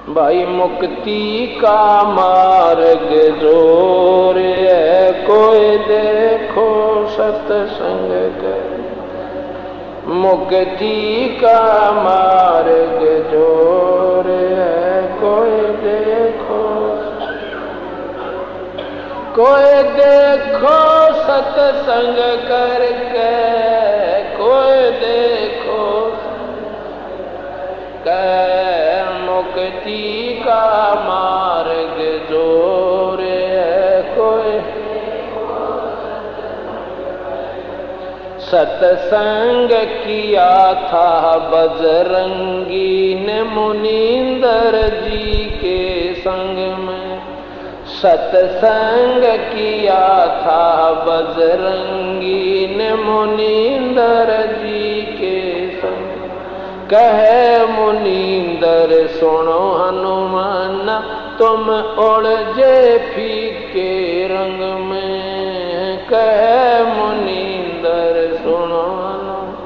भाई मुक्ति का मार्ग जोर है, कोई देखो सत्संग कर। मुक्ति का मार्ग जोर है, कोई देखो सत्संग करके, कोई देखो मुक्ति का मार्ग जोर है, कोई सत्संग किया था बजरंगी ने मुनींदर जी के संग में। सत्संग किया था बजरंगी ने मुनींदर जी के संग। कहे मुनींदर सुनो हनुमान, तुम उलझे फीके रंग में। कहे मुनींदर सुनो हनुमान,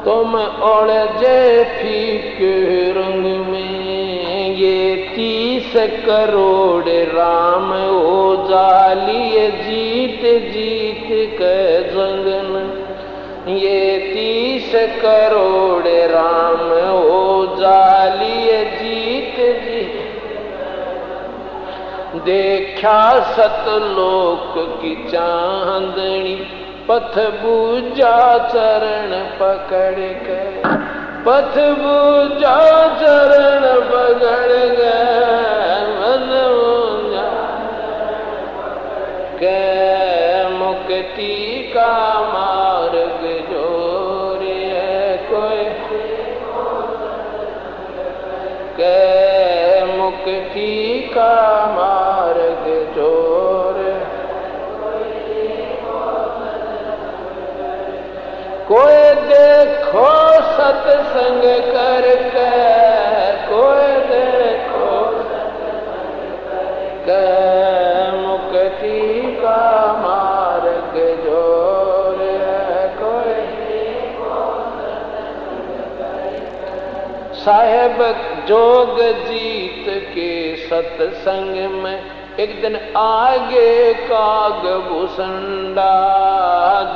तुम उलझे फीके रंग में। ये 30 करोड़ राम हो जालिए जीत जीत के जंगन। ये 30 करोड़ राम हो जालिए जीत जीत। देखा सतलोक की चांदनी, पथ बूझा चरण पकड़ गए। पथ बूझा चरण पकड़ गए, मन बूझा के मुक्ति का मार्ग जोर है, कोई के मुक्ति का मार्ग जोर। कोई देखो सत्संग करके, कोई देखो मुक्ति का मार्ग जोर है, कोई साहेब जोग जीत के सत्संग में। एक दिन आगे काग भूसंडा,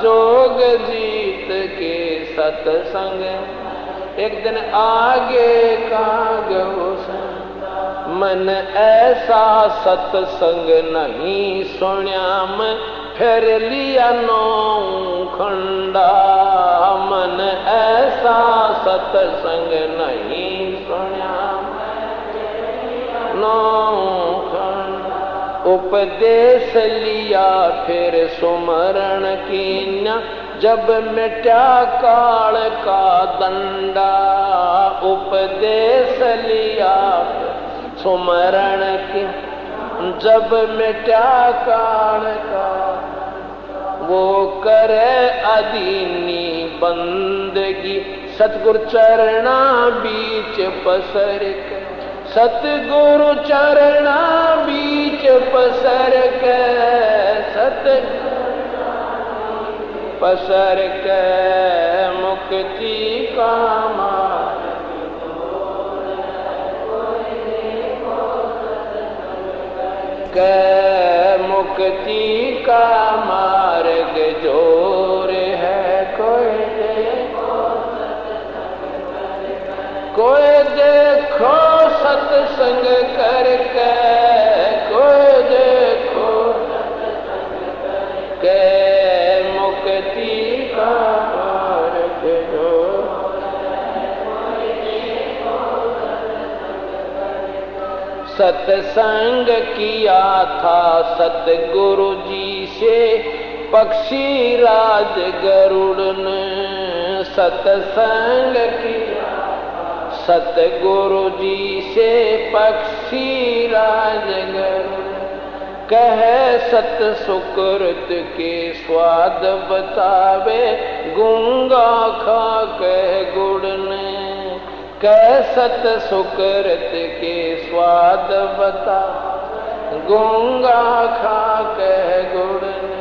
जोग जीत के सत्संग। एक दिन आगे काग भूसंडा, मन ऐसा सत्संग नहीं सुन्या मैं, फिर लिया 9 खंडा। मन ऐसा सत्संग नहीं सुन्या 9 खंडा। उपदेश लिया फिर सुमरण कीन्या, जब मिटा काल का दंडा। उपदेश लिया सुमरण की, जब मिटा काल का। वो करे अदीनी बंदगी, सतगुरु चरणा बीच पसर के। सतगुरु चरणा बीच पसर के, पसर के मुक्ति का मार्ग। के मुक्ति का मार्ग जोर है, कोई देखो सत्संग करके, कोई देखो के मुक्ति का मार्ग जोर। सत्संग किया था सतगुरु जी से पक्षी राज गरुड़ ने। सत्संग किया सतगुरु जी से पक्षी राज गरुड़। कहे सत सुकृत के स्वाद बतावे, गूंगा खा कह गुड़ ने। कह सत सुकृत के स्वाद बता, गूंगा खा कह गुड़ ने।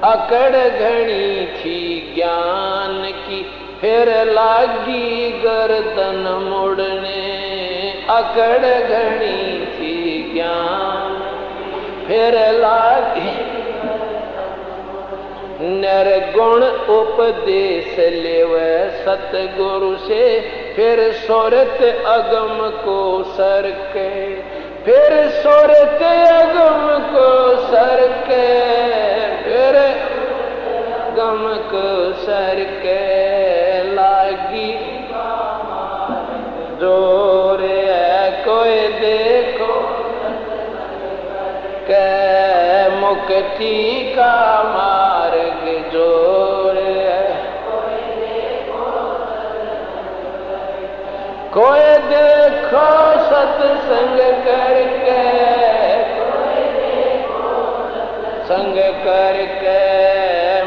अकड़ घनी थी ज्ञान की, फिर लागी गर्दन मुड़ने। अकड़ घणी थी ज्ञान। फिर लागी निर्गुण उपदेश लेवे सतगुरु से, फिर सुरत अगम को सर के, फिर सुरत अगम को सर के, फिर अगम को सर के लागी जोर है कोई देखो के मुक्ति का मार्ग जोर है। कोई देखो सत्संग करके, संग करके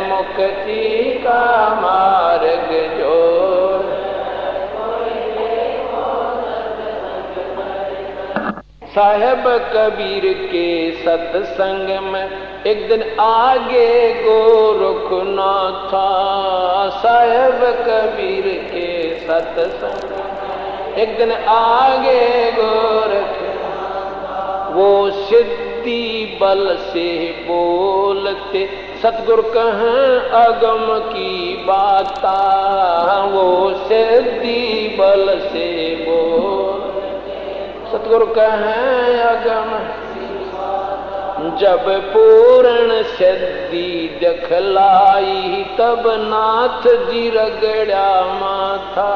मुक्ति का मार्ग जोर। साहेब कबीर के सत्संग में एक दिन आगे गोरखनाथ था। साहेब कबीर के सत्संग में एक दिन आगे गोरख, वो सिद्धि बल से बोलते सतगुरु कहें अगम की बाता। वो सिद्धि बल से बोल सतगुरु कहें अगम, जब पूर्ण सिद्धि दिखलाई तब नाथ जी रगड़ा माथा।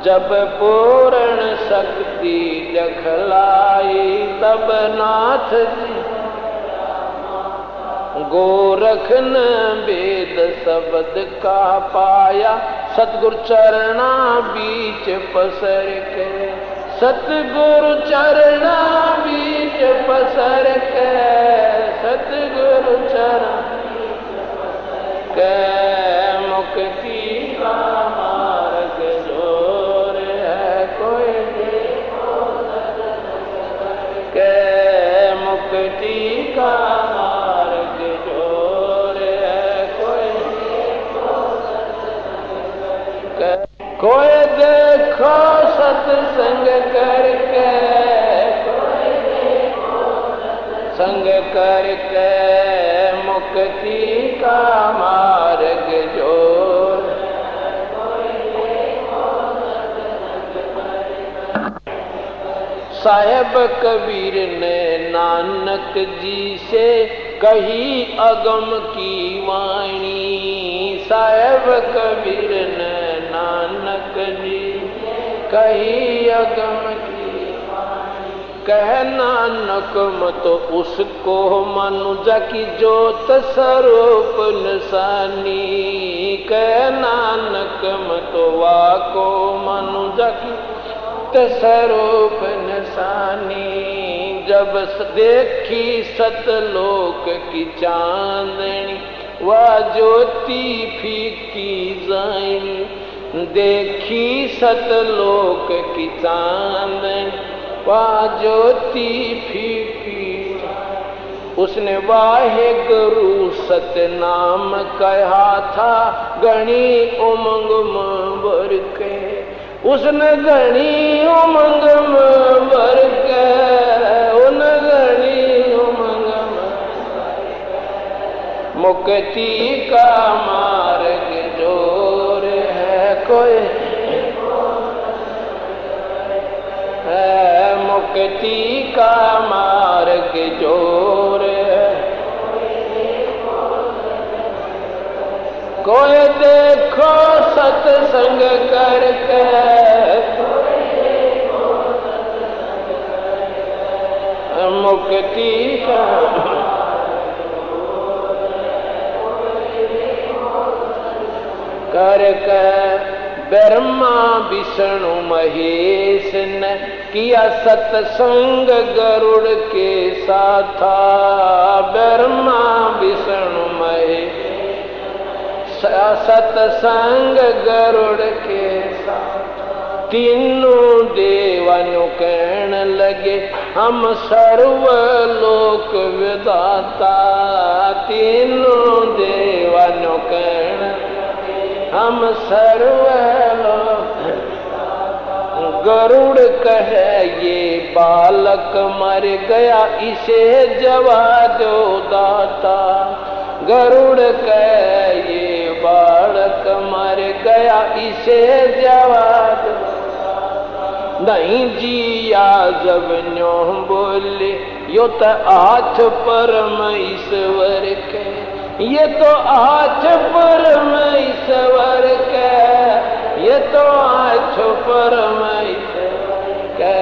जब पूर्ण शक्ति दिखलाई तब नाथ जी गोरख न वेद शब्द का पाया, सतगुरु चरणा बीच पसर के, सतगुरु चरणा बीच पसर के, सतगुरु चरण के मुक्ति का मार्ग जोर है कोई के मुक्ति का मार्ग जोर है कोई देखो सत्संग करके, संग करके मुक्ति का मार्ग जोर। साहेब कबीर ने नानक जी से कही अगम की वाणी। साहेब कबीर ने नानक जी कही अगम की वाणी। कह नानक मत उसको मनुज की जोत स्वरूप निशानी। कह नानक मत वाको मनुज की स्वरूप निशानी। जब देखी सतलोक की चांदनी, वह ज्योति फीकी जाई। देखी सतलोक की चांदनी, वह ज्योति फीकी। उसने वाहे गुरु सतनाम कहा था, गणी उमंग में भर के। उसने घनी उमंग में भर के, उन घनी उमंग में मुक्ति का मार्ग जोर है कोई है। मुक्ति का मार्ग जोर है कोई देखो सत्संग करके। मुक्ति का करके ब्रह्मा विष्णु महेश ने किया सत्संग गरुड़ के साथ। ब्रह्मा विष्णु महेश सत्संग गरुड़ के साथ। तीनों देवानु कहने लगे हम सर्वलोक विधाता। तीनों देवानु कहने हम सर्वलोक गरुड़ कहे ये बालक मर गया, इसे जवा दो दाता। गरुड़ कहे ये बालक मर गया, इसे जवा दो। नहीं जिया जब न्यो बोले, यो तो हाथ परमेश्वर के, ये तो हाथ परमेश्वर के, ये तो हाथ परमेश्वर के।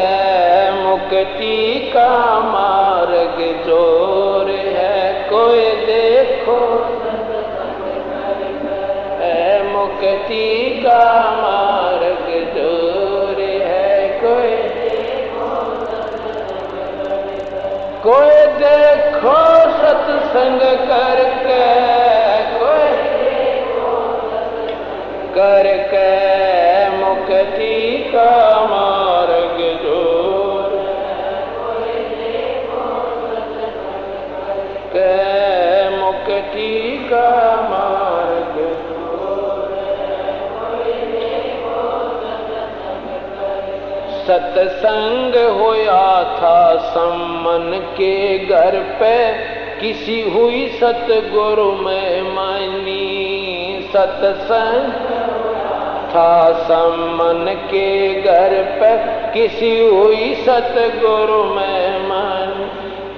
मुक्ति का मार्ग जोर है, कोई देखो है। मुक्ति का मार्ग जोर है, कोई देखो सत्संग करके, करके मुक्ति का मार्ग जोर के। मुक्ति का मार्ग सत्संग होया था सम्मन के घर पे, किसी हुई सतगुरु में मानी। सत्संग था सम्मन के घर पे, किसी हुई सतगुरु में मानी।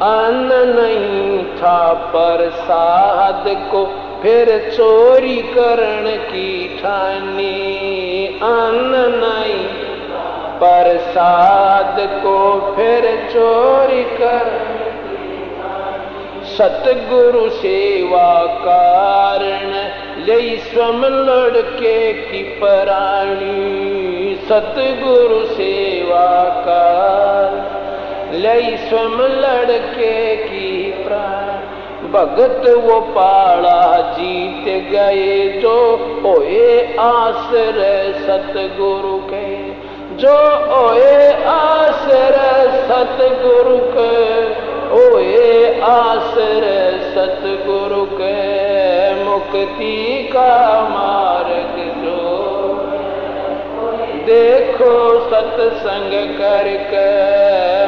अन्न नहीं था प्रसाद को, फिर चोरी करने की ठानी। अन्न नहीं प्रसाद को, फिर चोरी कर। सतगुरु सेवा कारण ले स्वम लड़के की प्राणी। सतगुरु सेवा कारण ले स्वम लड़के की प्राणी। भगत वो पाड़ा जीत गए, जो होए आश्रय सतगुरु के, जो ओए आश्रय सतगुरु के, ओए आश्रय सतगुरु के। मुक्ति का मार्ग जो देखो सत्संग करके।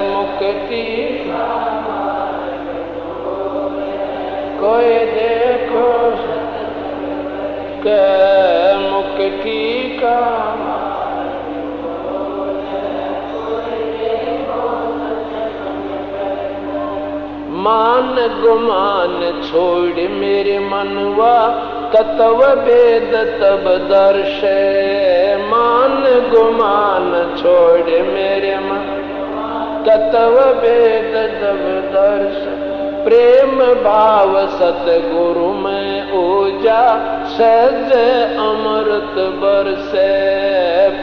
मुक्ति का मार्ग कोई देखो के। मुक्ति का मान गुमान छोड़ मेरे मनवा, तत्व वेद तब दर्श। मान गुमान छोड़ मेरे मन, तत्व वेद तब दर्श। प्रेम भाव सतगुरु में ऊजा, सहज अमृत बरसे।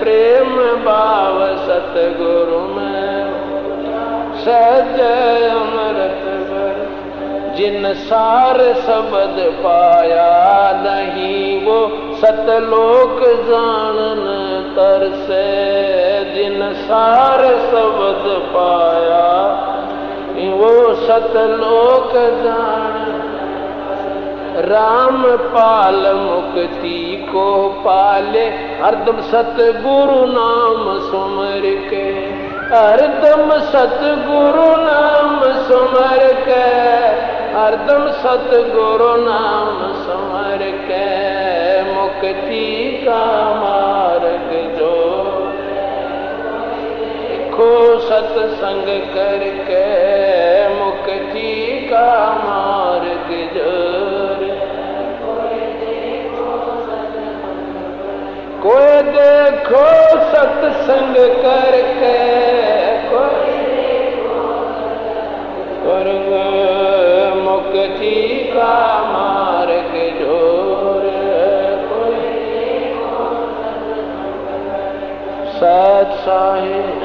प्रेम भाव सतगुरु में सहज अमृत बरसे। जिन सार शब्द पाया नहीं, वो सतलोक जानन तरसे। जिन सार शब्द पाया वो सतलोक जान। राम पाल मुक्ति को पाले, हरदम सतगुरु नाम सुमर के। हरदम सतगुरु नाम सुमर के, हरदम सतगुरु नाम सुमर के। मुक्ति का मार्ग जो देखो सत्संग करके। मुक्ति का मार्ग जोर कोई देखो सत्संग करके। मुक्ति का मार्ग जोर सत साहिब